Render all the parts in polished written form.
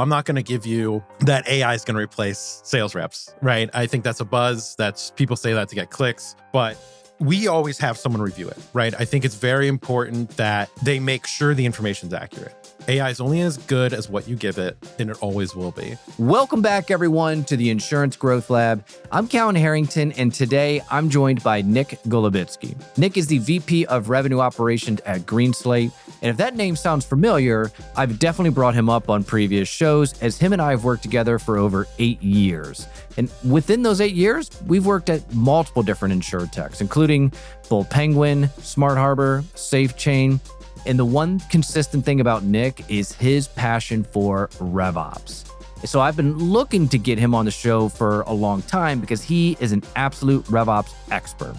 I'm not going to give you that AI is going to replace sales reps, right? I think that's a buzz. That's people say that to get clicks, but we always have someone review it, right? I think it's very important that they make sure the information's accurate. AI is only as good as what you give it, and it always will be. Welcome back, everyone, to the Insurance Growth Lab. I'm Callan Harrington, and today I'm joined by Nick Golubitsky. Nick is the VP of Revenue Operations at GreenSlate, and if that name sounds familiar, I've definitely brought him up on previous shows, as him and I have worked together for over 8 years. And within those 8 years, we've worked at multiple different insurtechs, including Bold Penguin, Smart Harbor, SafeChain. And the one consistent thing about Nick is his passion for RevOps. So I've been looking to get him on the show for a long time because he is an absolute RevOps expert.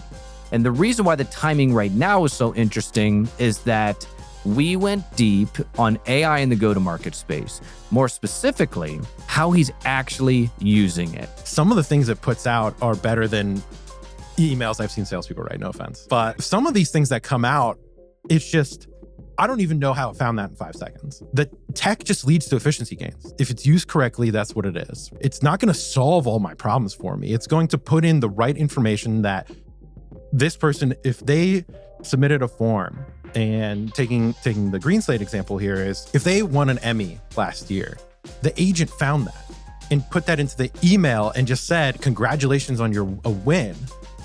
And the reason why the timing right now is so interesting is that we went deep on AI in the go-to-market space. More specifically, how he's actually using it. Some of the things it puts out are better than emails I've seen salespeople write, no offense. But some of these things that come out, it's just, I don't even know how it found that in 5 seconds. The tech just leads to efficiency gains. If it's used correctly, that's what it is. It's not going to solve all my problems for me. It's going to put in the right information that this person, if they submitted a form, and taking the GreenSlate example here is, if they won an Emmy last year, the agent found that and put that into the email and just said, congratulations on a win.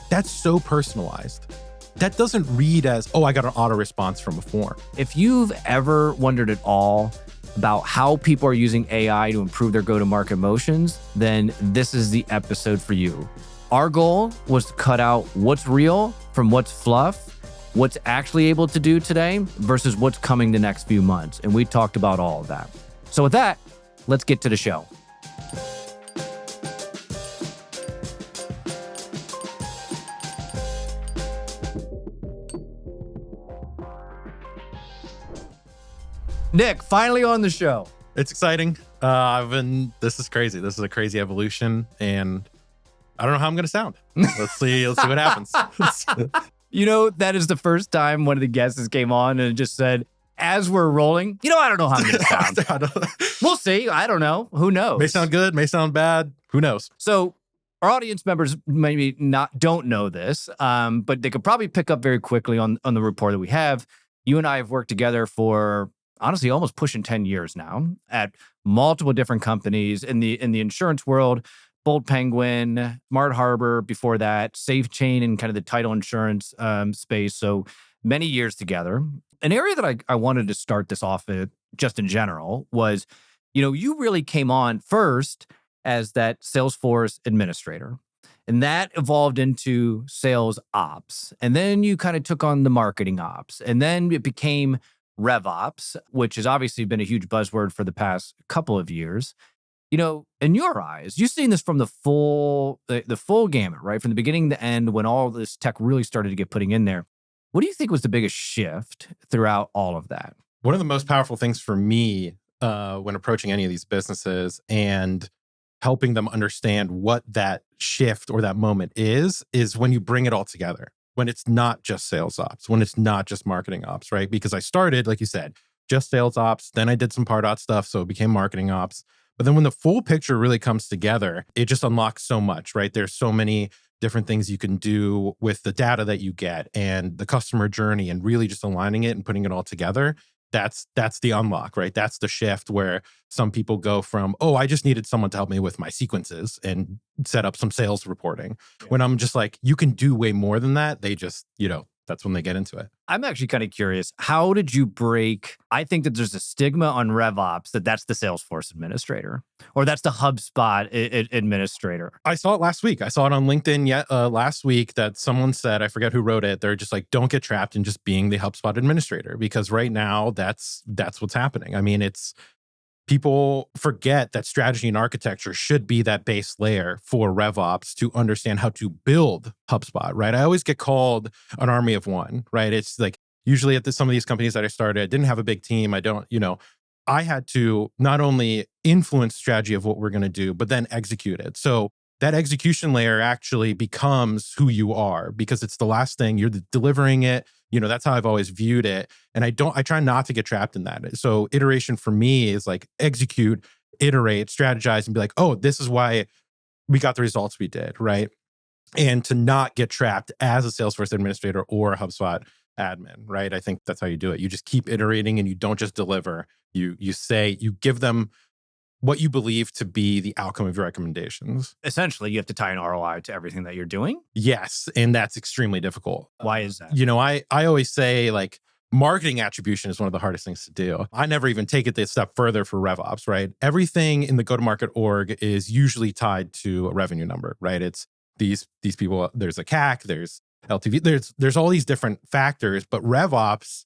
That's so personalized. That doesn't read as, oh, I got an auto response from a form. If you've ever wondered at all about how people are using AI to improve their go-to-market motions, then this is the episode for you. Our goal was to cut out what's real from what's fluff, what's actually able to do today versus what's coming the next few months. And we talked about all of that. So with that, let's get to the show. Nick, finally on the show. It's exciting. This is crazy. This is a crazy evolution, and I don't know how I'm going to sound. Let's see what happens. You know, that is the first time one of the guests came on and just said, as we're rolling, I don't know how I'm going to sound. We'll see. I don't know. Who knows? May sound good, may sound bad. Who knows? So our audience members maybe don't know this, but they could probably pick up very quickly on the rapport that we have. You and I have worked together for, honestly, almost pushing 10 years now at multiple different companies in the insurance world. Bold Penguin, Smart Harbor, before that, SafeChain, and kind of the title insurance space. So many years together. An area that I wanted to start this off with, just in general, was, you really came on first as that Salesforce administrator. And that evolved into sales ops. And then you kind of took on the marketing ops. And then it became RevOps, which has obviously been a huge buzzword for the past couple of years. In your eyes, you've seen this from the full gamut, right? From the beginning to end, when all this tech really started to get putting in there. What do you think was the biggest shift throughout all of that? One of the most powerful things for me when approaching any of these businesses and helping them understand what that shift or that moment is when you bring it all together. When it's not just sales ops, when it's not just marketing ops, right? Because I started, like you said, just sales ops. Then I did some Pardot stuff, so it became marketing ops. But then when the full picture really comes together, it just unlocks so much, right? There's so many different things you can do with the data that you get and the customer journey, and really just aligning it and putting it all together. That's the unlock, right? That's the shift where some people go from, oh, I just needed someone to help me with my sequences and set up some sales reporting. Yeah. When I'm just like, you can do way more than that. They just, that's when they get into it. I'm actually kind of curious. How did you break? I think that there's a stigma on RevOps that's the Salesforce administrator, or that's the HubSpot administrator. I saw it last week. I saw it on LinkedIn last week that someone said, I forget who wrote it. They're just like, don't get trapped in just being the HubSpot administrator, because right now that's what's happening. I mean, people forget that strategy and architecture should be that base layer for RevOps to understand how to build HubSpot, right? I always get called an army of one, right? It's like, usually at some of these companies that I started, I didn't have a big team. I had to not only influence strategy of what we're going to do, but then execute it. So that execution layer actually becomes who you are, because it's the last thing. You're delivering it. That's how I've always viewed it. And I try not to get trapped in that. So iteration for me is like execute iterate, strategize, and be like, oh, this is why we got the results we did, right? And to not get trapped as a Salesforce administrator or a HubSpot admin, right? I think that's how you do it. You just keep iterating and you don't just deliver. You give them what you believe to be the outcome of your recommendations. Essentially, you have to tie an ROI to everything that you're doing. Yes, and that's extremely difficult. Why is that? I always say like marketing attribution is one of the hardest things to do. I never even take it a step further for RevOps, right? Everything in the go-to-market org is usually tied to a revenue number, right? It's these people, there's a CAC, there's LTV, there's all these different factors, but RevOps,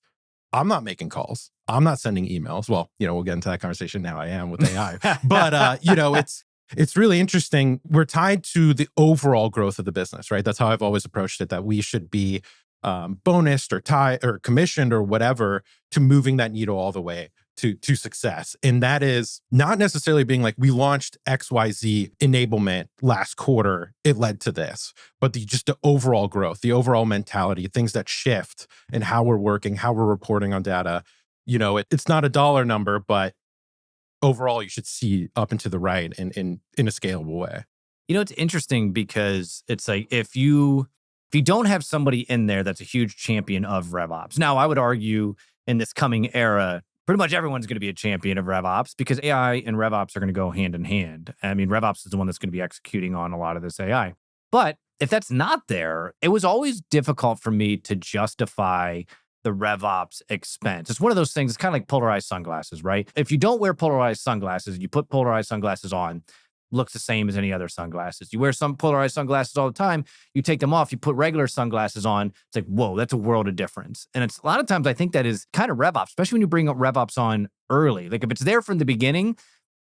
I'm not making calls. I'm not sending emails. Well, we'll get into that conversation now. I am with AI. But, it's really interesting. We're tied to the overall growth of the business, right? That's how I've always approached it, that we should be bonused or tied or commissioned or whatever to moving that needle all the way to success. And that is not necessarily being like, we launched XYZ enablement last quarter, it led to this, but just the overall growth, the overall mentality, things that shift and how we're working, how we're reporting on data. It's not a dollar number, but overall you should see up and to the right in a scalable way. It's interesting because it's like if you don't have somebody in there that's a huge champion of RevOps. Now, I would argue in this coming era, pretty much everyone's going to be a champion of RevOps because AI and RevOps are going to go hand in hand. I mean, RevOps is the one that's going to be executing on a lot of this AI. But if that's not there, it was always difficult for me to justify the RevOps expense. It's one of those things, it's kind of like polarized sunglasses, right? If you don't wear polarized sunglasses, you put polarized sunglasses on, looks the same as any other sunglasses. You wear some polarized sunglasses all the time, you take them off, you put regular sunglasses on, it's like, whoa, that's a world of difference. And it's a lot of times I think that is kind of RevOps, especially when you bring up RevOps on early. Like if it's there from the beginning,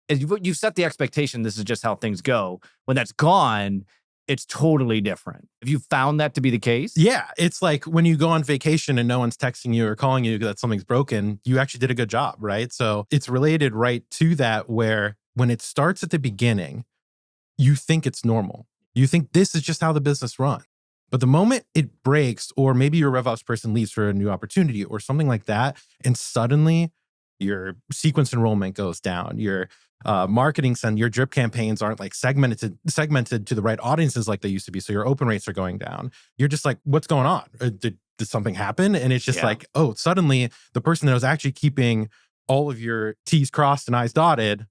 you've set the expectation, this is just how things go. When that's gone, it's totally different. Have you found that to be the case? Yeah. It's like when you go on vacation and no one's texting you or calling you that something's broken, you actually did a good job, right? So it's related right to that, where when it starts at the beginning, you think it's normal. You think this is just how the business runs. But the moment it breaks, or maybe your RevOps person leaves for a new opportunity or something like that, and suddenly your sequence enrollment goes down, your marketing send, your drip campaigns aren't like segmented to the right audiences like they used to be. So your open rates are going down. You're just like, what's going on? Did something happen? And it's just like, oh, suddenly the person that was actually keeping all of your T's crossed and I's dotted,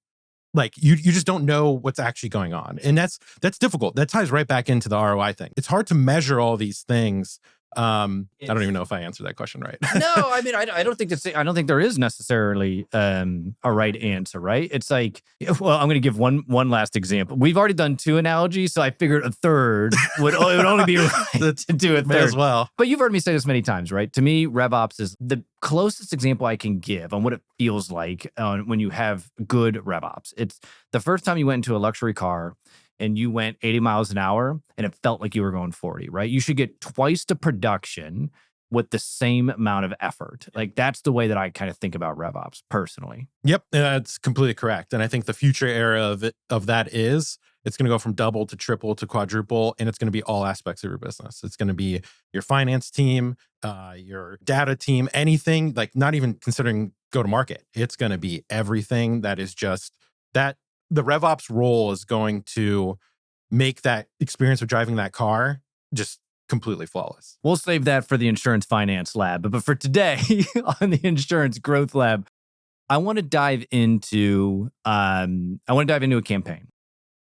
like you just don't know what's actually going on. And that's difficult. That ties right back into the ROI thing. It's hard to measure all these things. I don't even know if I answered that question right. No, I mean, I don't think there is necessarily a right answer, right? It's like, well, I'm going to give one last example. We've already done two analogies, so I figured a third it would only be right to do a third as well. But you've heard me say this many times, right? To me, RevOps is the closest example I can give on what it feels like when you have good RevOps. It's the first time you went into a luxury car and you went 80 miles an hour and it felt like you were going 40, right? You should get twice the production with the same amount of effort. Like that's the way that I kind of think about RevOps personally. Yep, that's completely correct. And I think the future era of that is it's going to go from double to triple to quadruple, and it's going to be all aspects of your business. It's going to be your finance team, your data team, anything, like not even considering go to market. It's going to be everything that is just that. The RevOps role is going to make that experience of driving that car just completely flawless. We'll save that for the insurance finance lab. But for today on the insurance growth lab, I want to dive into a campaign.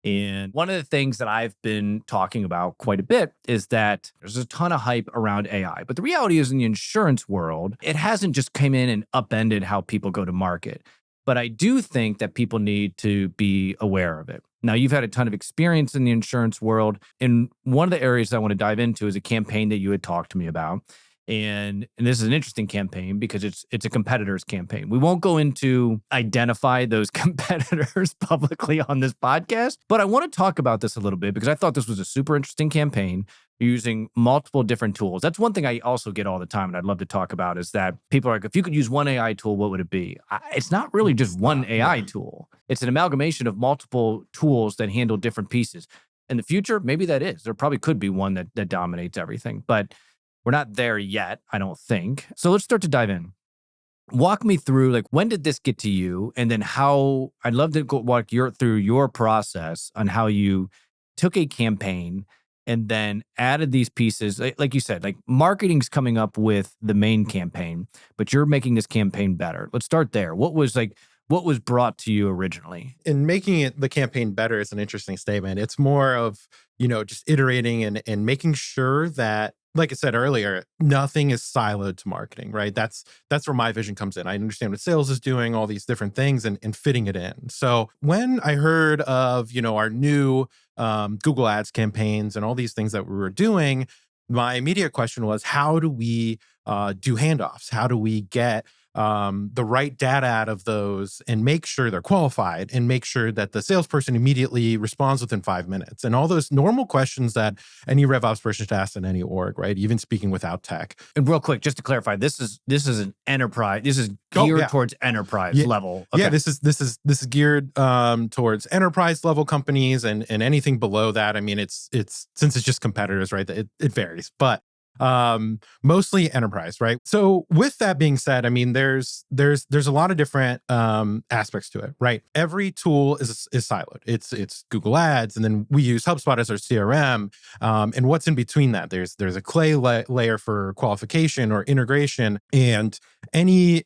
And one of the things that I've been talking about quite a bit is that there's a ton of hype around AI. But the reality is in the insurance world, it hasn't just come in and upended how people go to market. But I do think that people need to be aware of it. Now, you've had a ton of experience in the insurance world. And one of the areas I want to dive into is a campaign that you had talked to me about. And this is an interesting campaign because it's a competitor's campaign. We won't go into identify those competitors publicly on this podcast, but I want to talk about this a little bit because I thought this was a super interesting campaign using multiple different tools. That's one thing I also get all the time and I'd love to talk about is that people are like, if you could use one AI tool, what would it be? It's not really just one AI tool. It's an amalgamation of multiple tools that handle different pieces. In the future, maybe that is. There probably could be one that dominates everything, but we're not there yet, I don't think. So let's start to dive in. Walk me through, like, when did this get to you? And then how, I'd love to walk through your process on how you took a campaign and then added these pieces. Like you said, like marketing's coming up with the main campaign, but you're making this campaign better. Let's start there. What was brought to you originally? In making it the campaign better is an interesting statement. It's more of, just iterating and making sure that, like I said earlier, nothing is siloed to marketing, right? That's where my vision comes in. I understand what sales is doing, all these different things, and fitting it in. So when I heard of, our new Google Ads campaigns and all these things that we were doing, my immediate question was, how do we do handoffs? How do we get the right data out of those and make sure they're qualified and make sure that the salesperson immediately responds within 5 minutes? And all those normal questions that any RevOps person should ask in any org, right? Even speaking without tech. And real quick, just to clarify, this is an enterprise. This is geared towards enterprise level. Okay. Yeah, this is geared towards enterprise level companies and anything below that. I mean, it's since it's just competitors, right? It varies, but mostly enterprise, right? So with that being said, I mean, there's a lot of different aspects to it, right? Every tool is siloed. It's Google Ads, and then we use HubSpot as our CRM. And what's in between that? There's a clay layer for qualification or integration, and any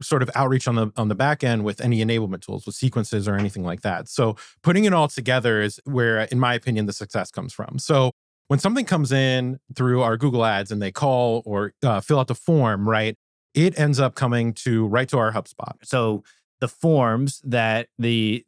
sort of outreach on the back end with any enablement tools, with sequences or anything like that. So putting it all together is where, in my opinion, the success comes from. So when something comes in through our Google Ads and they call or fill out the form, right, it ends up coming right to our HubSpot. So the forms that the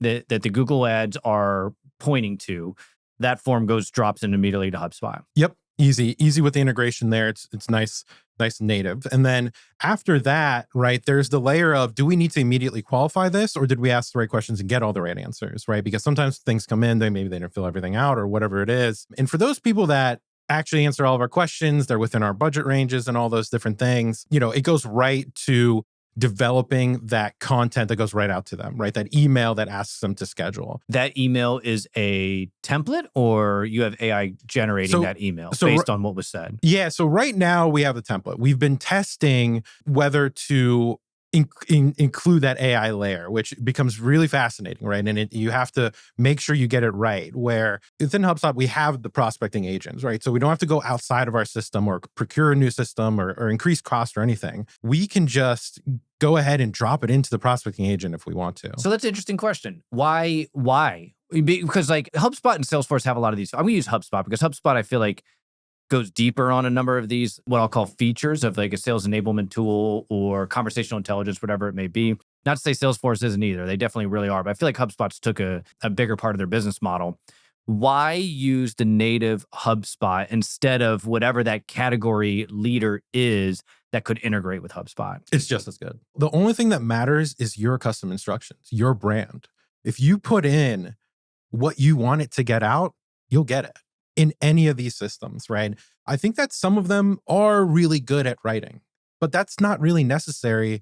Google Ads are pointing to, that form drops in immediately to HubSpot. Yep, easy with the integration there. It's nice and native. And then after that, right, there's the layer of, do we need to immediately qualify this, or did we ask the right questions and get all the right answers, right? Because sometimes things come in, maybe they don't fill everything out or whatever it is. And for those people that actually answer all of our questions, they're within our budget ranges and all those different things, it goes right to developing that content that goes right out to them, right? That email that asks them to schedule. That email is a template, or you have AI generating that email based on what was said? Yeah. So right now we have a template. We've been testing whether to include that AI layer, which becomes really fascinating, right? And you have to make sure you get it right. Where within HubSpot, we have the prospecting agents, right? So we don't have to go outside of our system or procure a new system or increase cost or anything. We can just go ahead and drop it into the prospecting agent if we want to. So that's an interesting question. Why? Because like HubSpot and Salesforce have a lot of these. I'm going to use HubSpot because HubSpot, I feel like, goes deeper on a number of these, what I'll call features of like a sales enablement tool or conversational intelligence, whatever it may be. Not to say Salesforce isn't either. They definitely really are. But I feel like HubSpot's took a bigger part of their business model. Why use the native HubSpot instead of whatever that category leader is that could integrate with HubSpot? It's just as good. The only thing that matters is your custom instructions, your brand. If you put in what you want it to get out, you'll get it. In any of these systems, right? I think that some of them are really good at writing, but that's not really necessary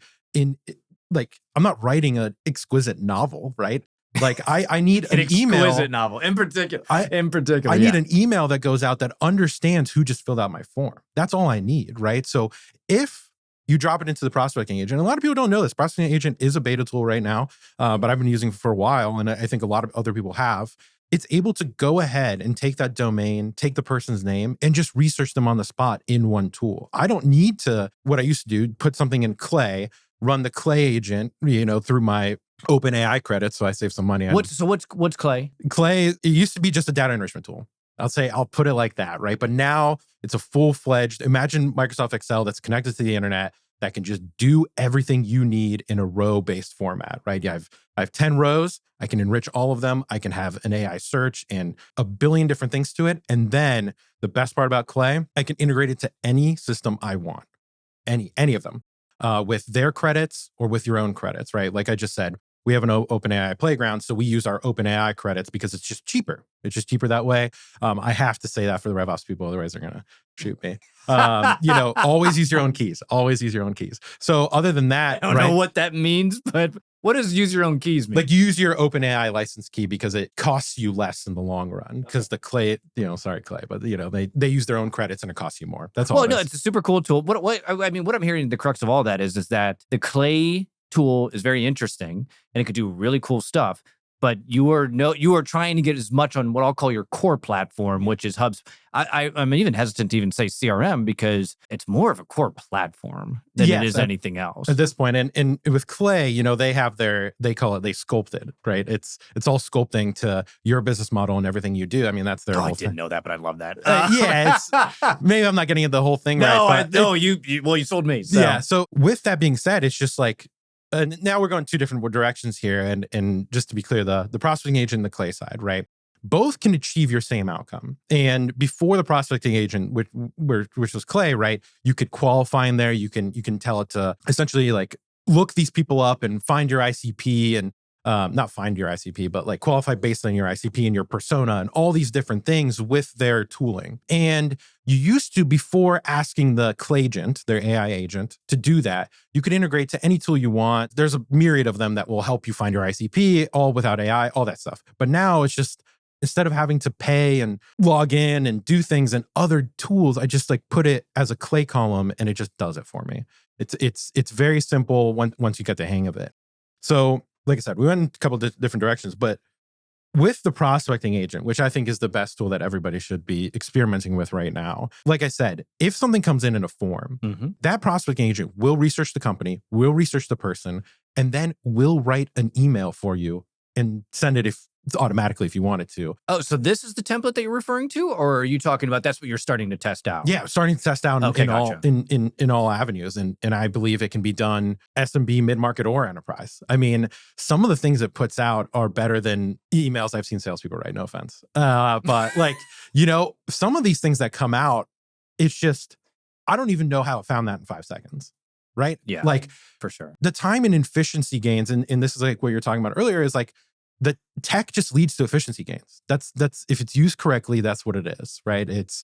like, I'm not writing an exquisite novel, right? Like I need an email. Exquisite novel in particular. I need an email that goes out that understands who just filled out my form. That's all I need, right? So if you drop it into the prospecting agent, and a lot of people don't know this, prospecting agent is a beta tool right now, but I've been using it for a while, and I think a lot of other people have. It's able to go ahead and take that domain, take the person's name, and just research them on the spot in one tool. I don't need to, what I used to do, put something in Clay, run the Clay agent, through my OpenAI credits, so I save some money. What's Clay? Clay, it used to be just a data enrichment tool. I'll put it like that, right? But now it's a full-fledged, imagine Microsoft Excel that's connected to the internet, that can just do everything you need in a row-based format, right? I have 10 rows. I can enrich all of them. I can have an AI search and a billion different things to it. And then the best part about Clay, I can integrate it to any system I want, any of them, with their credits or with your own credits, right? Like I just said, we have an OpenAI playground, so we use our OpenAI credits because it's just cheaper. It's just cheaper that way. I have to say that for the RevOps people, otherwise they're gonna shoot me. Always use your own keys. Always use your own keys. So other than that, I don't know what that means, but what does use your own keys mean? Like, use your OpenAI license key because it costs you less in the long run. Because the Clay, sorry Clay, but they use their own credits and it costs you more. That's all. Well, no, it's a super cool tool. What I'm hearing, the crux of all that is that the Clay tool is very interesting and it could do really cool stuff. But you are trying to get as much on what I'll call your core platform, which is HubSpot. I'm even hesitant to even say CRM because it's more of a core platform than it is anything else at this point. And with Clay, they have they sculpted, right? It's all sculpting to your business model and everything you do. I mean, that's their whole I thing. didn't know that, but I love that. Maybe I'm not getting into the whole thing. No, right, you sold me. So. Yeah. So with that being said, it's just like, now we're going two different directions here. And just to be clear, the prospecting agent and the Clay side, right? Both can achieve your same outcome. And before the prospecting agent, which was Clay, right? You could qualify in there. You can tell it to essentially like look these people up and find your ICP and not find your ICP, but like qualify based on your ICP and your persona and all these different things with their tooling. And you used to, before asking the Clayagent, their AI agent, to do that, you could integrate to any tool you want. There's a myriad of them that will help you find your ICP, all without AI, all that stuff. But now it's just, instead of having to pay and log in and do things in other tools, I just like put it as a Clay column and it just does it for me. It's very simple once you get the hang of it. So, like I said, we went in a couple of different directions, but with the prospecting agent, which I think is the best tool that everybody should be experimenting with right now. Like I said, if something comes in a form, that prospecting agent will research the company, will research the person, and then will write an email for you and send it automatically if you wanted to. Oh, so this is the template that you're referring to, or are you talking about that's what you're starting to test out? Yeah, starting to test out in all avenues, and I believe it can be done SMB, mid-market, or enterprise. I mean, some of the things it puts out are better than emails I've seen salespeople write. No offense, but like some of these things that come out, it's just I don't even know how it found that in 5 seconds. Right? Yeah, like for sure. The time and efficiency gains, and this is like what you're talking about earlier, is like, the tech just leads to efficiency gains. That's if it's used correctly, that's what it is, right? It's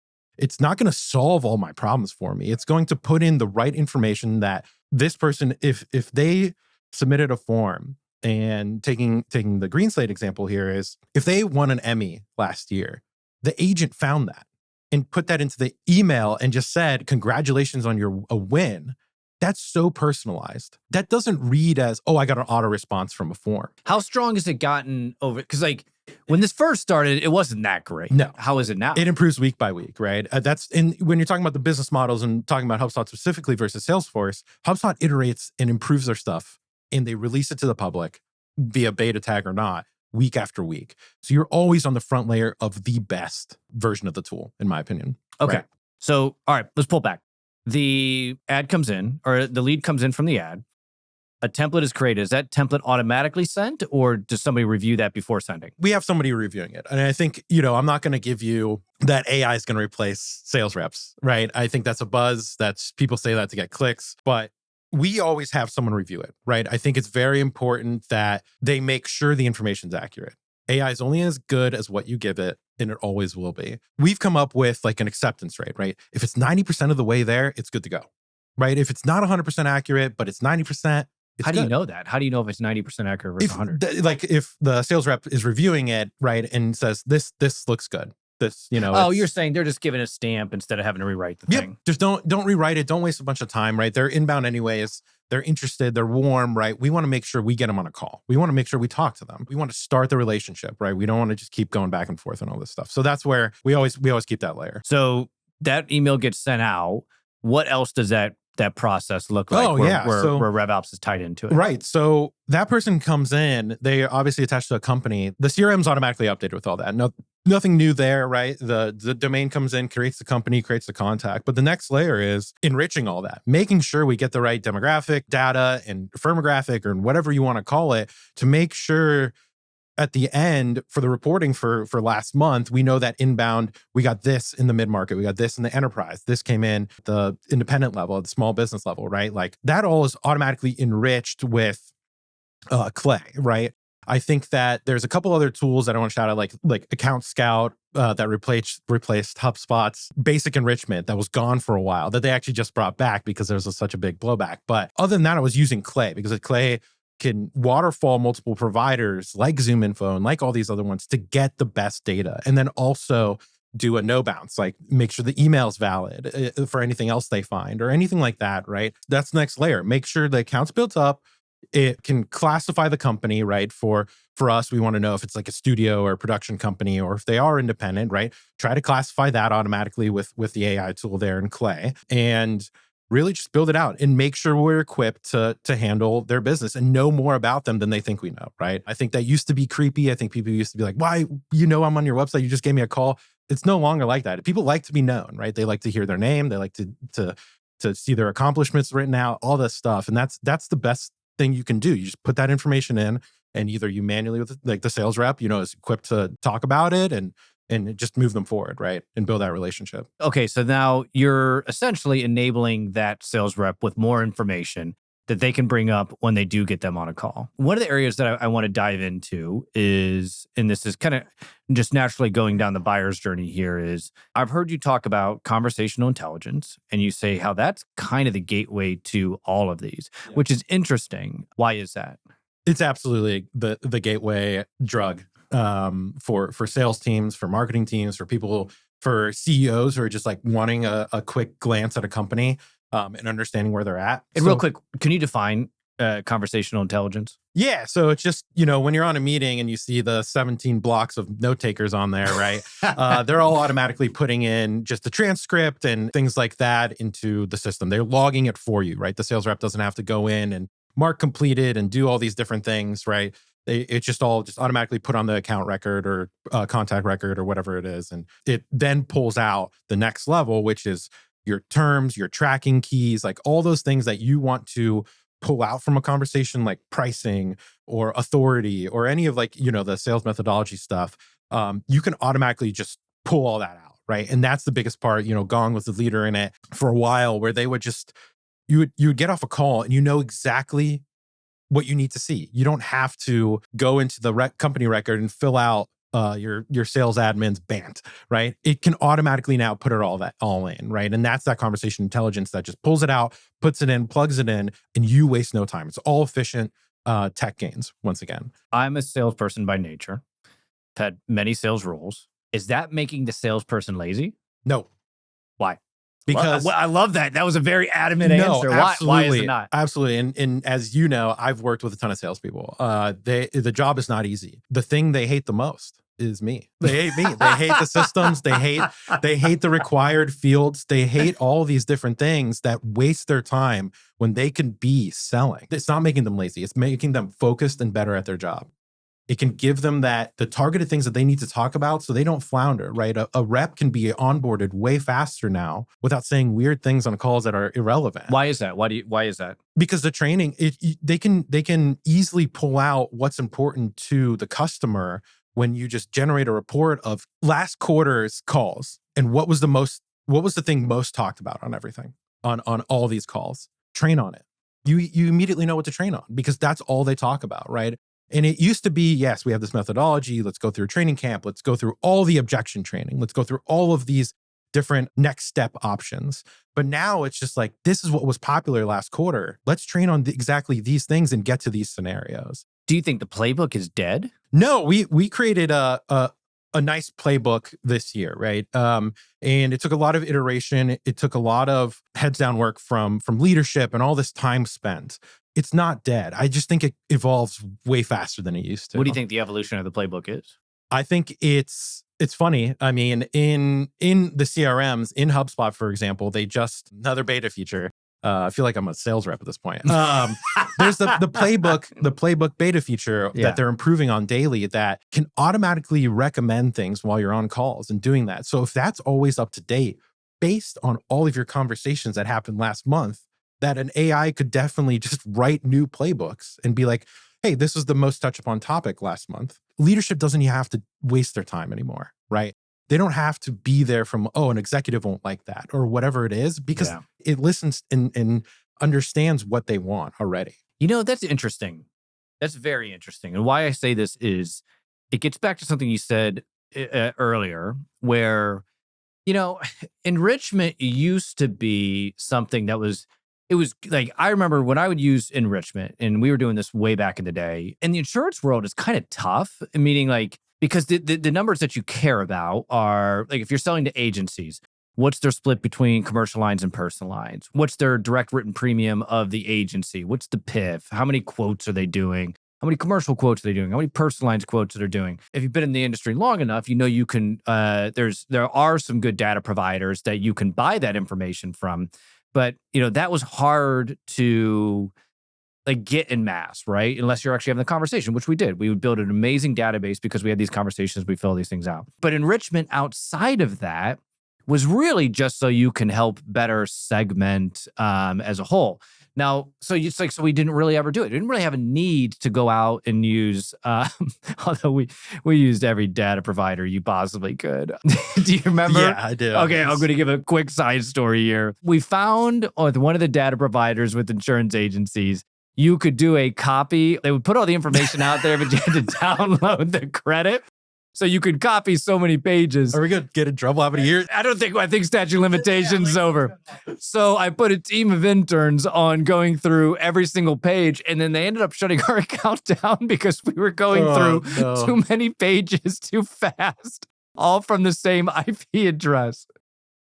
not going to solve all my problems for me. It's going to put in the right information that this person, if they submitted a form, and taking the GreenSlate example here, is if they won an Emmy last year, the agent found that and put that into the email and just said, "Congratulations on a win." That's so personalized. That doesn't read as, oh, I got an auto response from a form. How strong has it gotten over? Because like when this first started, it wasn't that great. No. How is it now? It improves week by week, right? When you're talking about the business models and talking about HubSpot specifically versus Salesforce, HubSpot iterates and improves their stuff and they release it to the public via beta tag or not, week after week. So you're always on the front layer of the best version of the tool, in my opinion. Okay. Right? So, all right, let's pull back. The ad comes in, or the lead comes in from the ad. A template is created. Is that template automatically sent, or does somebody review that before sending? We have somebody reviewing it. And I think, I'm not going to give you that AI is going to replace sales reps, right? I think that's a buzz. People say that to get clicks, but we always have someone review it, right? I think it's very important that they make sure the information's accurate. AI is only as good as what you give it, and it always will be. We've come up with like an acceptance rate, right? If it's 90% of the way there, it's good to go, right? If it's not 100% accurate, but it's 90%, it's How do good. you know that? How do you know if it's 90% accurate versus 100? If the sales rep is reviewing it, right, and says, this looks good. Oh, you're saying they're just giving a stamp instead of having to rewrite the thing. Just don't rewrite it. Don't waste a bunch of time, right? They're inbound anyways. They're interested. They're warm, right? We want to make sure we get them on a call. We want to make sure we talk to them. We want to start the relationship, right? We don't want to just keep going back and forth and all this stuff. So that's where we always keep that layer. So that email gets sent out. What else does that process look like? Where RevOps is tied into it. Right. So that person comes in, they are obviously attached to a company. The CRM's automatically updated with all that. Nothing new there, right? The domain comes in, creates the company, creates the contact. But the next layer is enriching all that, making sure we get the right demographic data and firmographic or whatever you want to call it to make sure at the end for the reporting for last month, we know that inbound, we got this in the mid-market, we got this in the enterprise, this came in the independent level, the small business level, right? Like that all is automatically enriched with Clay, right? I think that there's a couple other tools that I want to shout out, like Account Scout that replaced HubSpot's basic enrichment that was gone for a while, that they actually just brought back because there was such a big blowback. But other than that, I was using Clay because Clay can waterfall multiple providers like ZoomInfo and like all these other ones to get the best data, and then also do a no bounce, like make sure the email's valid for anything else they find or anything like that, right? That's the next layer. Make sure the account's built up. It can classify the company, right? For us, we want to know if it's like a studio or a production company, or if they are independent, right? Try to classify that automatically with the AI tool there in Clay, and really just build it out and make sure we're equipped to handle their business and know more about them than they think we know, right? I think that used to be creepy. I think people used to be like, why, I'm on your website, you just gave me a call. It's no longer like that. People like to be known, right? They like to hear their name. They like to see their accomplishments written out, all this stuff. And that's the best thing you can do. You just put that information in, and either you manually, with like the sales rep, is equipped to talk about it and just move them forward, right? And build that relationship. Okay, so now you're essentially enabling that sales rep with more information that they can bring up when they do get them on a call. One of the areas that I want to dive into is, and this is kind of just naturally going down the buyer's journey here, is I've heard you talk about conversational intelligence, and you say how that's kind of the gateway to all of these, which is interesting. Why is that? It's absolutely the gateway drug for sales teams, for marketing teams, for people, for CEOs who are just like wanting a quick glance at a company and understanding where they're at. And real quick, can you define conversational intelligence? Yeah. So it's just, when you're on a meeting and you see the 17 blocks of note takers on there, right? They're all automatically putting in just the transcript and things like that into the system. They're logging it for you, right? The sales rep doesn't have to go in and mark completed and do all these different things, right? It's just all just automatically put on the account record or contact record or whatever it is. And it then pulls out the next level, which is your terms, your tracking keys, like all those things that you want to pull out from a conversation, like pricing or authority or any of the sales methodology stuff. You can automatically just pull all that out, right? And that's the biggest part. Gong was the leader in it for a while, where they would just, you would get off a call and exactly what you need to see. You don't have to go into the company record and fill out your sales admin's BANT, right? It can automatically now put it all in, right? And that's that conversation intelligence that just pulls it out, puts it in, plugs it in, and you waste no time. It's all efficient tech gains, once again. I'm a salesperson by nature. I've had many sales roles. Is that making the salesperson lazy? No. Why? Because well, I love that. That was a very adamant answer. Why is it not? Absolutely. And as you know, I've worked with a ton of salespeople. The job is not easy. The thing they hate the most is me. They hate me. They hate the systems. They hate the required fields. They hate all these different things that waste their time when they can be selling. It's not making them lazy. It's making them focused and better at their job. It can give them the targeted things that they need to talk about so they don't flounder, right? A rep can be onboarded way faster now without saying weird things on calls that are irrelevant. Why is that? Why is that? Because the training, they can easily pull out what's important to the customer when you just generate a report of last quarter's calls and what was the thing most talked about on everything, on all these calls. Train on it. You immediately know what to train on because that's all they talk about, right? And it used to be, yes, we have this methodology. Let's go through a training camp. Let's go through all the objection training. Let's go through all of these different next step options. But now it's just like, this is what was popular last quarter. Let's train on exactly these things and get to these scenarios. Do you think the playbook is dead? No, we created a nice playbook this year, right? And it took a lot of iteration. It took a lot of heads down work from leadership and all this time spent. It's not dead. I just think it evolves way faster than it used to. What do you think the evolution of the playbook is? I think it's funny. I mean, in the CRMs, in HubSpot, for example, they just, another beta feature. I feel like I'm a sales rep at this point. There's the playbook beta feature that they're improving on daily that can automatically recommend things while you're on calls and doing that. So if that's always up to date, based on all of your conversations that happened last month, that an AI could definitely just write new playbooks and be like, hey, this is the most touched upon topic last month. Leadership doesn't even have to waste their time anymore, right? They don't have to be there from, an executive won't like that or whatever it is, because it listens and understands what they want already. That's interesting. That's very interesting. And why I say this is it gets back to something you said earlier, where, enrichment used to be something that it was like, I remember when I would use enrichment, and we were doing this way back in the day. And the insurance world is kind of tough, meaning like, because the numbers that you care about are like, if you're selling to agencies, what's their split between commercial lines and personal lines? What's their direct written premium of the agency? What's the PIF? How many quotes are they doing? How many commercial quotes are they doing? How many personal lines quotes are they doing? If you've been in the industry long enough, you can, there are some good data providers that you can buy that information from. But, that was hard to like get in mass, right? Unless you're actually having the conversation, which we did. We would build an amazing database because we had these conversations, we fill these things out. But enrichment outside of that was really just so you can help better segment as a whole. Now, so we didn't really ever do it. We didn't really have a need to go out and use, although we used every data provider you possibly could. Do you remember? Yeah, I do. Okay, I'm going to give a quick side story here. We found with one of the data providers with insurance agencies, you could do a copy. They would put all the information out there, but you had to download the credit. So you could copy so many pages. Are we going to get in trouble? How many years? I think statute of limitations over. So I put a team of interns on going through every single page, and then they ended up shutting our account down because we were going through too many pages too fast, all from the same IP address.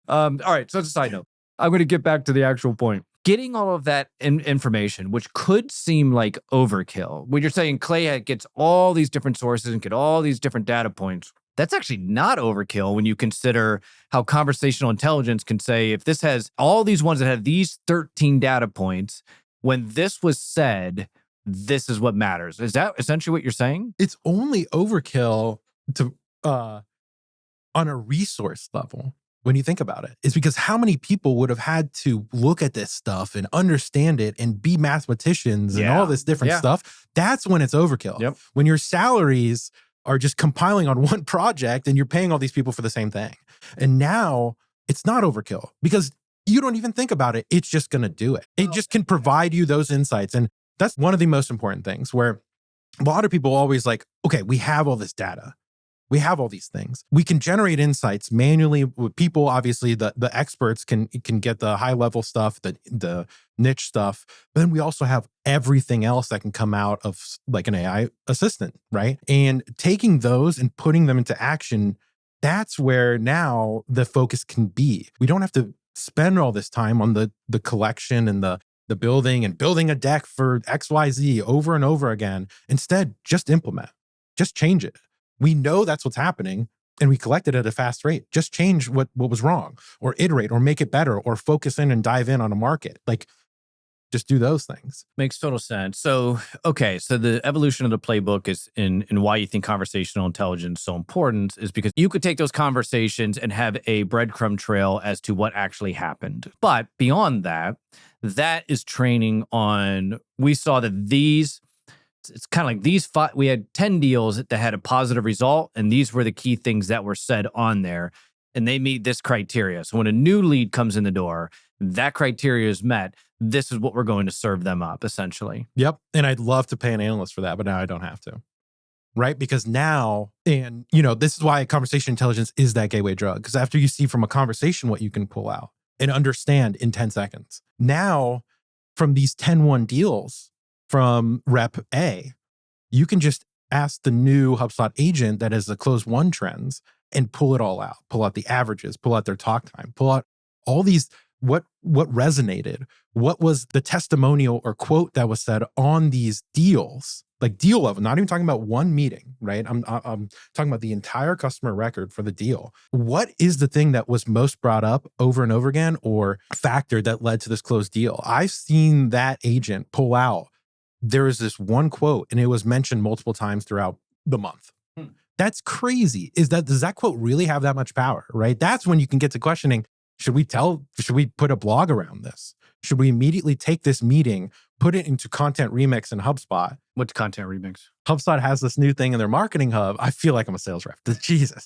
All right, so that's a side note. I'm going to get back to the actual point. Getting all of that information, which could seem like overkill, when you're saying Clay gets all these different sources and get all these different data points, that's actually not overkill when you consider how conversational intelligence can say, if this has all these ones that have these 13 data points, when this was said, this is what matters. Is that essentially what you're saying? It's only overkill to on a resource level. When you think about it, it's because how many people would have had to look at this stuff and understand it and be mathematicians and all this different stuff. That's when it's overkill. Yep. When your salaries are just compiling on one project and you're paying all these people for the same thing. And now it's not overkill because you don't even think about it. It's just going to do it. It just can provide you those insights. And that's one of the most important things where a lot of people always like, okay, we have all this data. We have all these things. We can generate insights manually with people. Obviously, the experts can get the high level stuff, the niche stuff. But then we also have everything else that can come out of like an AI assistant, right? And taking those and putting them into action, that's where now the focus can be. We don't have to spend all this time on the collection and the building and building a deck for XYZ over and over again. Instead, just implement, just change it. We know that's what's happening and we collect it at a fast rate. Just change what was wrong or iterate or make it better or focus in and dive in on a market. Like just do those things. Makes total sense. So, okay. So the evolution of the playbook is in why you think conversational intelligence is so important is because you could take those conversations and have a breadcrumb trail as to what actually happened. But beyond that, that is training on, we saw that it's kind of like these five, we had 10 deals that had a positive result, and these were the key things that were said on there, and they meet this criteria. So when a new lead comes in the door, that criteria is met. This is what we're going to serve them up, essentially. Yep. And I'd love to pay an analyst for that, but now I don't have to. Right? Because now, and this is why conversation intelligence is that gateway drug. Because after you see from a conversation what you can pull out and understand in 10 seconds, now from these 10-1 deals, from Rep A, you can just ask the new HubSpot agent that has the close won trends and pull it all out. Pull out the averages, pull out their talk time, pull out all these, what resonated, what was the testimonial or quote that was said on these deals, like deal level, not even talking about one meeting, right? I'm talking about the entire customer record for the deal. What is the thing that was most brought up over and over again or factor that led to this closed deal? I've seen that agent pull out. There is this one quote and it was mentioned multiple times throughout the month. That's crazy. Does that quote really have that much power, right? That's when you can get to questioning, should we put a blog around this? Should we immediately take this meeting, put it into content remix in HubSpot? What's content remix? HubSpot has this new thing in their marketing hub. I feel like I'm a sales rep. Jesus.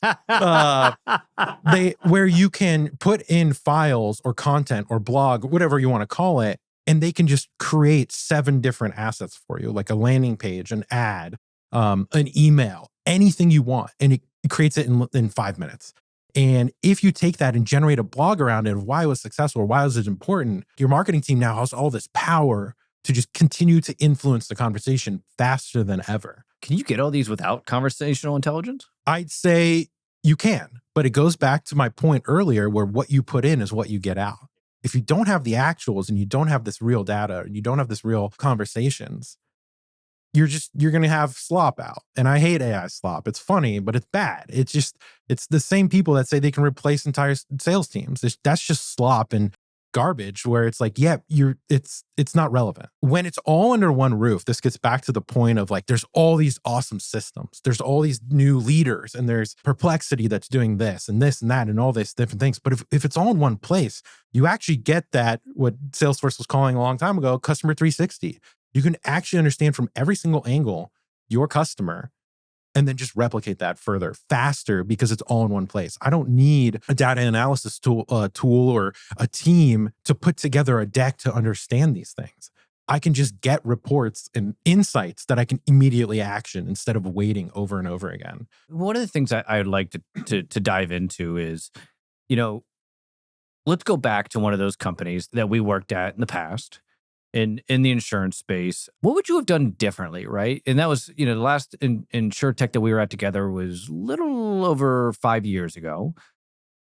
Where you can put in files or content or blog, whatever you want to call it, and they can just create 7 different assets for you, like a landing page, an ad, an email, anything you want. And it creates it in 5 minutes. And if you take that and generate a blog around it of why it was successful or why was it important, your marketing team now has all this power to just continue to influence the conversation faster than ever. Can you get all these without conversational intelligence? I'd say you can, but it goes back to my point earlier where what you put in is what you get out. If you don't have the actuals and you don't have this real data and you don't have this real conversations, you're going to have slop out. And I hate AI slop. It's funny, but it's bad. It's the same people that say they can replace entire sales teams. That's just slop and garbage where it's like, yeah, it's not relevant. When it's all under one roof, this gets back to the point of like, there's all these awesome systems. There's all these new leaders and there's Perplexity that's doing this and that and all these different things. But if it's all in one place, you actually get that, what Salesforce was calling a long time ago, customer 360. You can actually understand from every single angle your customer and then just replicate that further, faster, because it's all in one place. I don't need a data analysis tool or a team to put together a deck to understand these things. I can just get reports and insights that I can immediately action instead of waiting over and over again. One of the things I would like to dive into is, let's go back to one of those companies that we worked at in the past. In the insurance space, what would you have done differently, right? And that was, the last insurtech that we were at together was little over 5 years ago.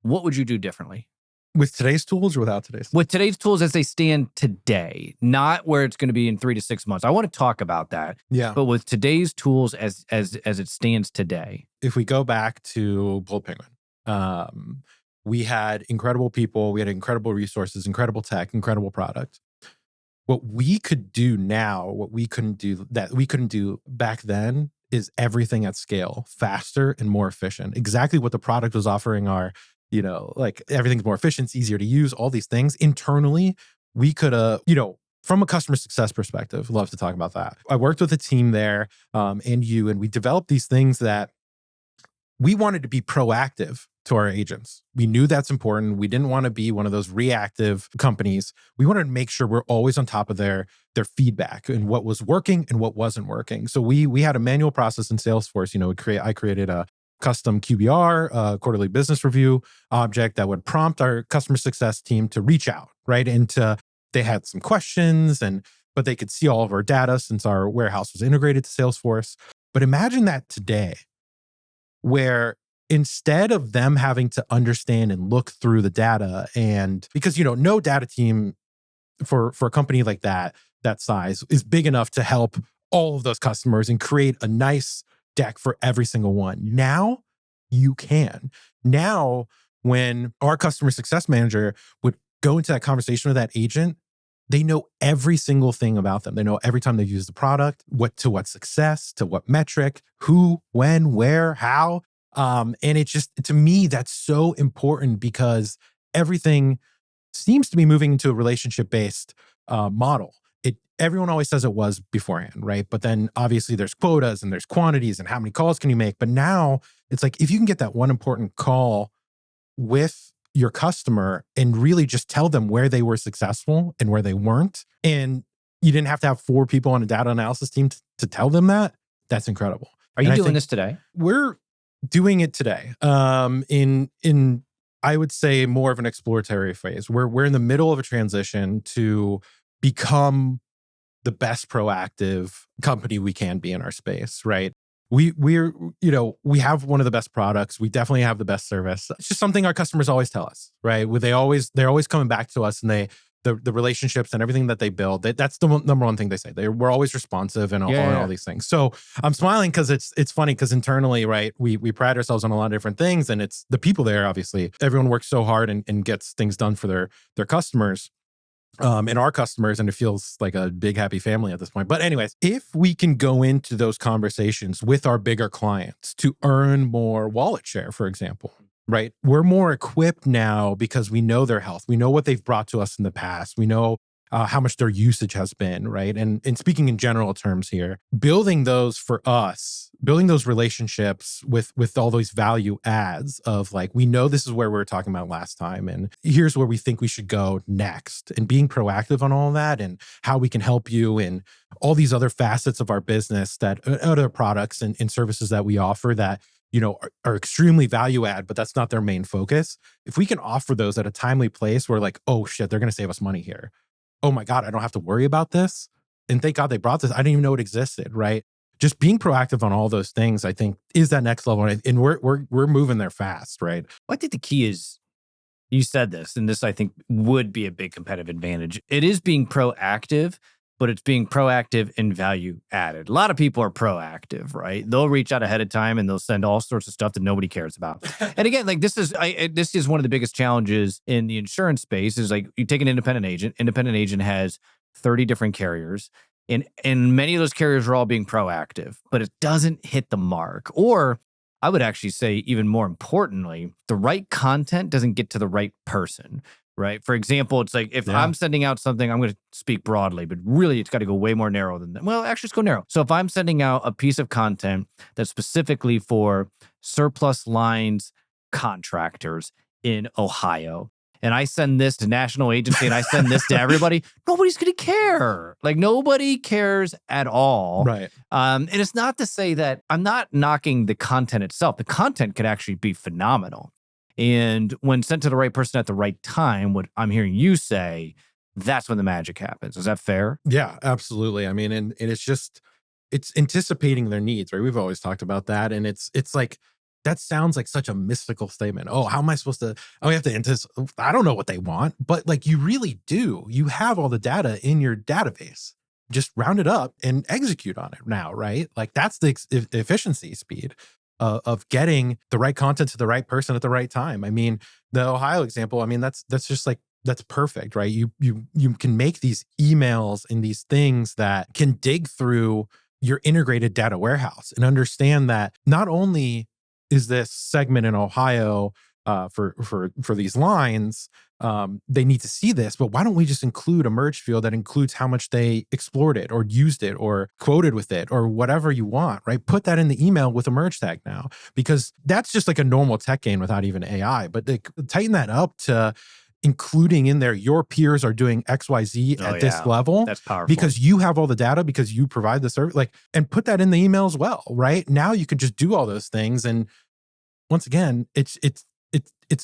What would you do differently? With today's tools or without today's? With today's tools as they stand today, not where it's going to be in 3 to 6 months. I want to talk about that. Yeah. But with today's tools as it stands today. If we go back to Bull Penguin, we had incredible people, we had incredible resources, incredible tech, incredible product. What we could do now, what we couldn't do back then is everything at scale, faster and more efficient. Exactly what the product was offering our, like everything's more efficient, it's easier to use, all these things. Internally, we could from a customer success perspective, love to talk about that. I worked with a team there and we developed these things that we wanted to be proactive to our agents. We knew that's important. We didn't want to be one of those reactive companies. We wanted to make sure we're always on top of their feedback and what was working and what wasn't working. So we had a manual process in Salesforce. I created a custom QBR, quarterly business review object that would prompt our customer success team to reach out, right? And they had some questions, but they could see all of our data since our warehouse was integrated to Salesforce. But imagine that today, where instead of them having to understand and look through the data, and because no data team for a company like that size is big enough to help all of those customers and create a nice deck for every single one. Now you can. Now, when our customer success manager would go into that conversation with that agent, they know every single thing about them. They know every time they've used the product, what success, to what metric, who, when, where, how. And it just, to me, that's so important because everything seems to be moving into a relationship-based model. Everyone always says it was beforehand, right? But then obviously there's quotas and there's quantities and how many calls can you make. But now it's like, if you can get that one important call with your customer and really just tell them where they were successful and where they weren't, and you didn't have to have 4 people on a data analysis team to tell them that's incredible. Are you doing this today? We're doing it today. In I would say more of an exploratory phase. We're in the middle of a transition to become the best proactive company we can be in our space, right? We have one of the best products. We definitely have the best service. It's just something our customers always tell us, right? They're always coming back to us, and the relationships and everything that they build, that's the number one thing they say. We're always responsive and all these things. So I'm smiling because it's funny because internally, right, we pride ourselves on a lot of different things, and it's the people there, obviously. Everyone works so hard and gets things done for their customers. And our customers, and it feels like a big happy family at this point. But anyways, if we can go into those conversations with our bigger clients to earn more wallet share, for example, right? We're more equipped now because we know their health. We know what they've brought to us in the past. We know how much their usage has been, right? And speaking in general terms here, building those for us building those relationships with all those value adds of like, we know this is where we were talking about last time, and here's where we think we should go next, and being proactive on all of that and how we can help you in all these other facets of our business, that other products and services that we offer that, you know, are extremely value add, but that's not their main focus. If we can offer those at a timely place where like, oh shit, they're going to save us money here. Oh my God, I don't have to worry about this. And thank God they brought this. I didn't even know it existed, right? Just being proactive on all those things, I think, is that next level. And we're moving there fast, right? I think the key is, you said this, and this I think would be a big competitive advantage. It is being proactive, but it's being proactive and value added. A lot of people are proactive, right? They'll reach out ahead of time and they'll send all sorts of stuff that nobody cares about. And again, like this is one of the biggest challenges in the insurance space is like you take an independent agent. Independent agent has 30 different carriers. And many of those carriers are all being proactive, but it doesn't hit the mark. Or I would actually say, even more importantly, the right content doesn't get to the right person, right? For example, it's like if I'm sending out something, I'm going to speak broadly, but really it's got to go way more narrow than that. Well, actually, let's go narrow. So if I'm sending out a piece of content that's specifically for surplus lines contractors in Ohio, and I send this to national agency and I send this to everybody, nobody's going to care. Like nobody cares at all. Right. And it's not to say that I'm not knocking the content itself. The content could actually be phenomenal. And when sent to the right person at the right time, what I'm hearing you say, that's when the magic happens. Is that fair? Yeah, absolutely. I mean, and it's just, it's anticipating their needs, right? We've always talked about that. And it's like, that sounds like such a mystical statement. Oh, how am I supposed to, oh, we have to anticipate, I don't know what they want, but like you really do. You have all the data in your database. Just round it up and execute on it now, right? Like that's the efficiency speed of getting the right content to the right person at the right time. I mean, the Ohio example, I mean, that's just like, that's perfect, right? You can make these emails and these things that can dig through your integrated data warehouse and understand that not only is this segment in Ohio for these lines, they need to see this, but why don't we just include a merge field that includes how much they explored it or used it or quoted with it or whatever you want, right? Put that in the email with a merge tag now, because that's just like a normal tech gain without even AI, but they tighten that up to including in there, your peers are doing XYZ at this level. That's powerful. Because you have all the data, because you provide the service, like, and put that in the email as well, right? Now you can just do all those things. And once again, it's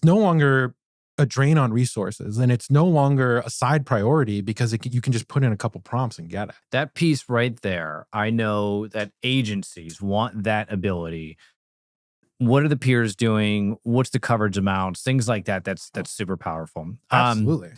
no longer a drain on resources, and it's no longer a side priority because you can just put in a couple prompts and get it. That piece right there, I know that agencies want that ability. What are the peers doing? What's the coverage amounts? Things like that. That's super powerful. Absolutely.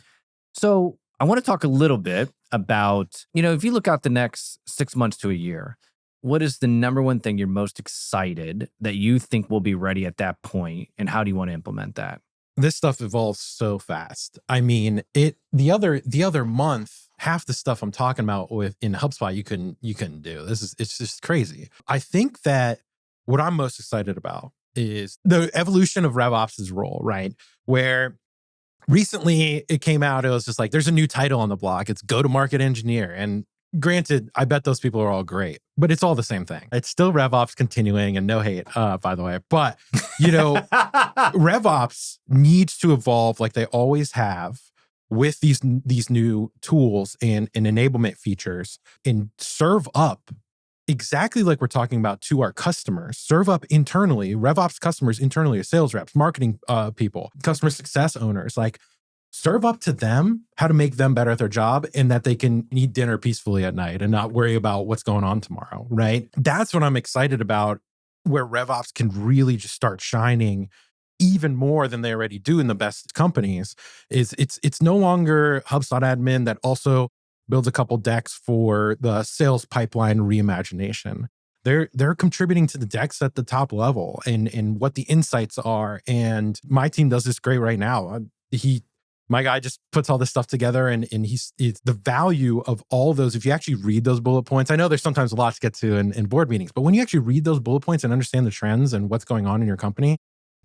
So I want to talk a little bit about, if you look out the next 6 months to a year, what is the number one thing you're most excited that you think will be ready at that point, and how do you want to implement that? This stuff evolves so fast. I mean, the other month, half the stuff I'm talking about in HubSpot you couldn't do. It's just crazy. I think that what I'm most excited about is the evolution of Rev Ops' role, right? Where recently it came out, it was just like, there's a new title on the block. It's go-to-market engineer. And granted, I bet those people are all great, but it's all the same thing. It's still Rev Ops continuing, and no hate, by the way. But, Rev Ops needs to evolve like they always have with these new tools and enablement features, and serve up exactly like we're talking about to our customers. Serve up internally, Rev Ops customers internally, sales reps, marketing people, customer success owners, like serve up to them how to make them better at their job, and that they can eat dinner peacefully at night and not worry about what's going on tomorrow, right? That's what I'm excited about, where RevOps can really just start shining even more than they already do in the best companies. Is it's no longer HubSpot admin that also builds a couple decks for the sales pipeline reimagination. They're contributing to the decks at the top level and what the insights are. And my team does this great right now. My guy just puts all this stuff together, and it's the value of all those. If you actually read those bullet points, I know there's sometimes a lot to get to in board meetings, but when you actually read those bullet points and understand the trends and what's going on in your company,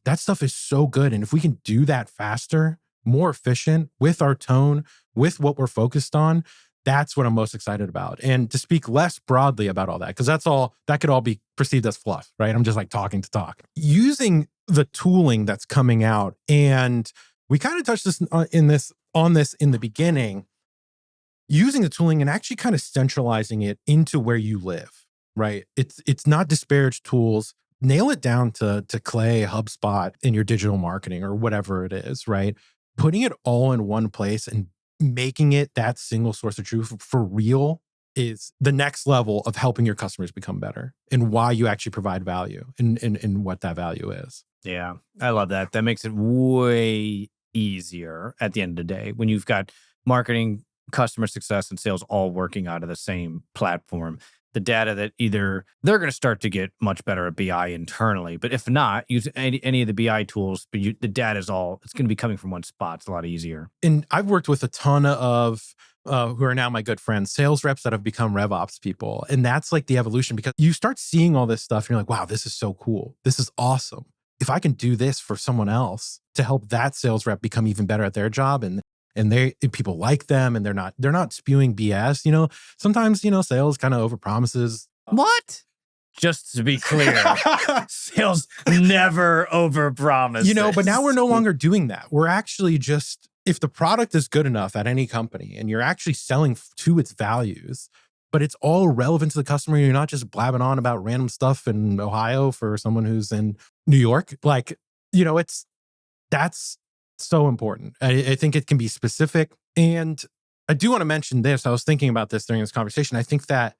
that stuff is so good. And if we can do that faster, more efficient, with our tone, with what we're focused on, That's what I'm most excited about. And to speak less broadly about all that, because that could all be perceived as fluff, right? I'm just like talking to talk. Using the tooling that's coming out, and we kind of touched this on this in the beginning, using the tooling and actually kind of centralizing it into where you live, right? It's not disparaged tools. Nail it down to Clay, HubSpot in your digital marketing or whatever it is, right? Putting it all in one place and making it that single source of truth for real is the next level of helping your customers become better and why you actually provide value and what that value is. Yeah, I love that. That makes it way easier at the end of the day when you've got marketing, customer success, and sales all working out of the same platform. The data that either they're going to start to get much better at BI internally, but if not, use any of the BI tools, but the data is it's going to be coming from one spot. It's a lot easier. And I've worked with a ton of who are now my good friends, sales reps that have become RevOps people. And that's like the evolution, because you start seeing all this stuff and you're like, wow, this is so cool. This is awesome. If I can do this for someone else to help that sales rep become even better at their job, and people like them, and they're not spewing BS. Sometimes, sales kind of overpromises. What? Just to be clear, sales never overpromise. But now we're no longer doing that. We're actually just, if the product is good enough at any company and you're actually selling to its values, but it's all relevant to the customer, you're not just blabbing on about random stuff in Ohio for someone who's in New York. That's so important. I think it can be specific. And I do want to mention this. I was thinking about this during this conversation. I think that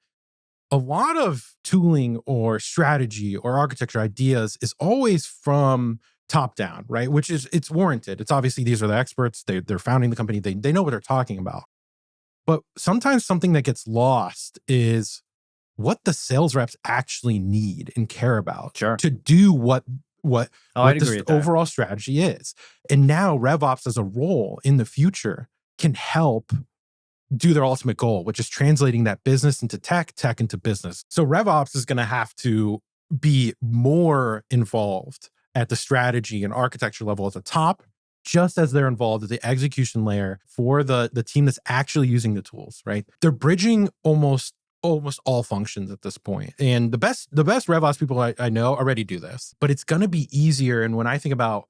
a lot of tooling or strategy or architecture ideas is always from top down, right? Which is, it's warranted. It's obviously, these are the experts. They're founding the company. They know what they're talking about. But sometimes something that gets lost is what the sales reps actually need and care about to do what the overall strategy is. And now RevOps as a role in the future can help do their ultimate goal, which is translating that business into tech into business. So RevOps is going to have to be more involved at the strategy and architecture level at the top, just as they're involved at the execution layer for the team that's actually using the tools, right? They're bridging almost all functions at this point. And the best RevOps people I know already do this, but it's going to be easier. And when I think about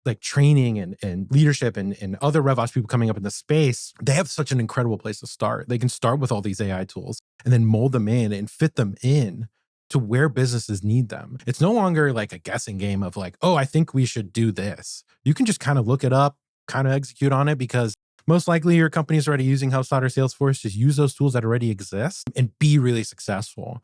like training and leadership and other RevOps people coming up in the space, they have such an incredible place to start. They can start with all these AI tools and then mold them in and fit them in to where businesses need them. It's no longer like a guessing game of like, oh, I think we should do this. You can just kind of look it up, kind of execute on it, because most likely your company's already using HubSpot or Salesforce. Just use those tools that already exist and be really successful.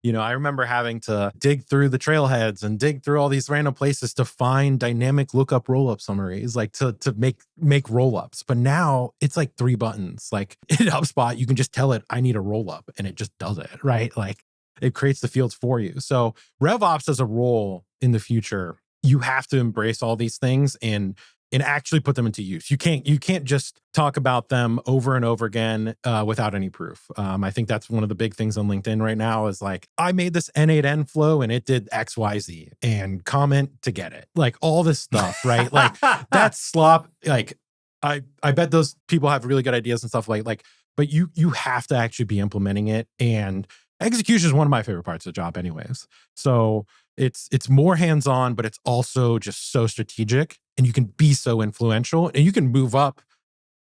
I remember having to dig through the trailheads and dig through all these random places to find dynamic lookup rollup summaries, like to make rollups. But now it's like 3 buttons. Like in HubSpot, you can just tell it, I need a rollup, and it just does it, right? Like it creates the fields for you. So RevOps as a role in the future, you have to embrace all these things and actually put them into use. You can't just talk about them over and over again without any proof. I think that's one of the big things on LinkedIn right now is like, I made this N8N flow and it did XYZ, and comment to get it. Like all this stuff, right? Like that's slop. Like I bet those people have really good ideas and stuff like, but you have to actually be implementing it. And execution is one of my favorite parts of the job anyways. So it's more hands-on, but it's also just so strategic, and you can be so influential, and you can move up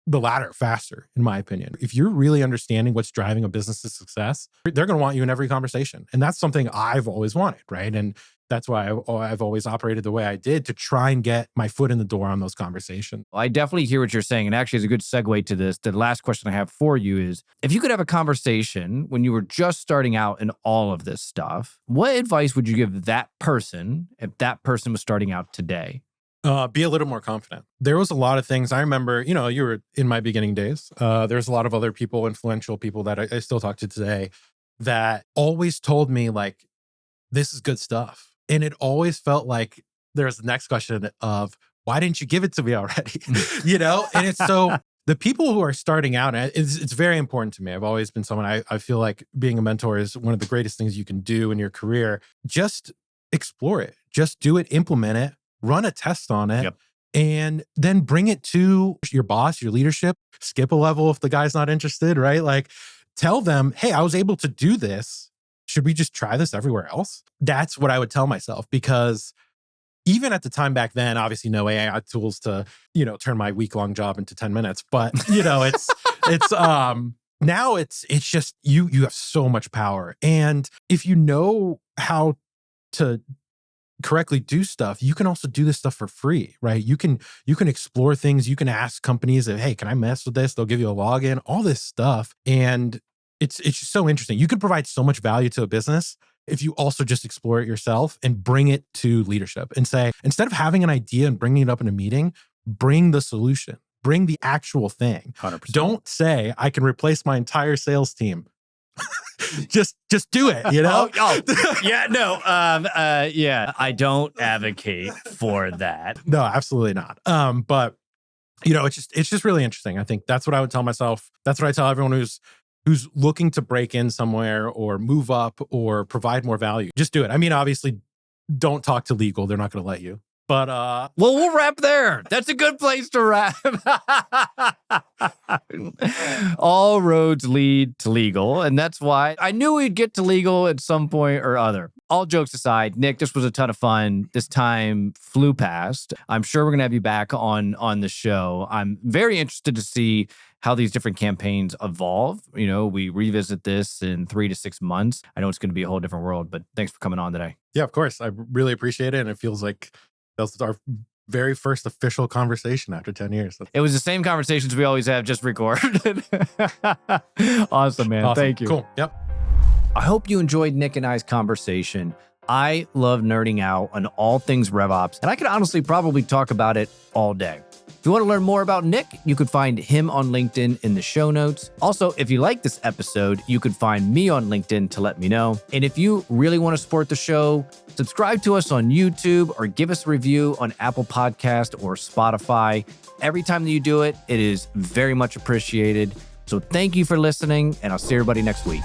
the ladder faster, in my opinion. If you're really understanding what's driving a business's success, they're going to want you in every conversation. And that's something I've always wanted, right? And that's why I've always operated the way I did, to try and get my foot in the door on those conversations. Well, I definitely hear what you're saying. And actually, it's a good segue to this. The last question I have for you is, if you could have a conversation when you were just starting out in all of this stuff, what advice would you give that person if that person was starting out today? Be a little more confident. There was a lot of things. I remember, you were in my beginning days. There's a lot of other people, influential people that I still talk to today, that always told me like, this is good stuff. And it always felt like there's the next question of, why didn't you give it to me already? And it's so, the people who are starting out, it's very important to me. I've always been someone, I feel like being a mentor is one of the greatest things you can do in your career. Just explore it. Just do it, implement it, run a test on it. Yep. and then bring it to your boss, your leadership, skip a level if the guy's not interested, right? Like tell them, hey, I was able to do this. Should we just try this everywhere else? That's what I would tell myself, because even at the time back then, obviously no AI tools to, turn my week-long job into 10 minutes. But, now it's just, you have so much power. And if you know how to correctly do stuff, you can also do this stuff for free, right? You can explore things. You can ask companies that, hey, can I mess with this? They'll give you a login, all this stuff. And it's just so interesting. You can provide so much value to a business if you also just explore it yourself and bring it to leadership and say, instead of having an idea and bringing it up in a meeting, bring the solution, bring the actual thing. 100%. Don't say, I can replace my entire sales team. just do it, Yeah, no. I don't advocate for that. No, absolutely not. But it's just really interesting. I think that's what I would tell myself. That's what I tell everyone who's looking to break in somewhere or move up or provide more value. Just do it. I mean, obviously, don't talk to legal. They're not going to let you. But well, we'll wrap there. That's a good place to wrap. All roads lead to legal, and that's why I knew we'd get to legal at some point or other. All jokes aside, Nick, this was a ton of fun. This time flew past. I'm sure we're going to have you back on the show. I'm very interested to see how these different campaigns evolve. We revisit this in 3 to 6 months. I know it's going to be a whole different world, but thanks for coming on today. Yeah, of course. I really appreciate it. And it feels like that was our very first official conversation after 10 years. It was the same conversations we always have, just recorded. Awesome, man. Awesome. Thank you. Cool. Yep. I hope you enjoyed Nick and I's conversation. I love nerding out on all things RevOps, and I could honestly probably talk about it all day. If you want to learn more about Nick, you could find him on LinkedIn in the show notes. Also, if you like this episode, you could find me on LinkedIn to let me know. And if you really want to support the show, subscribe to us on YouTube or give us a review on Apple Podcast or Spotify. Every time that you do it, it is very much appreciated. So thank you for listening, and I'll see everybody next week.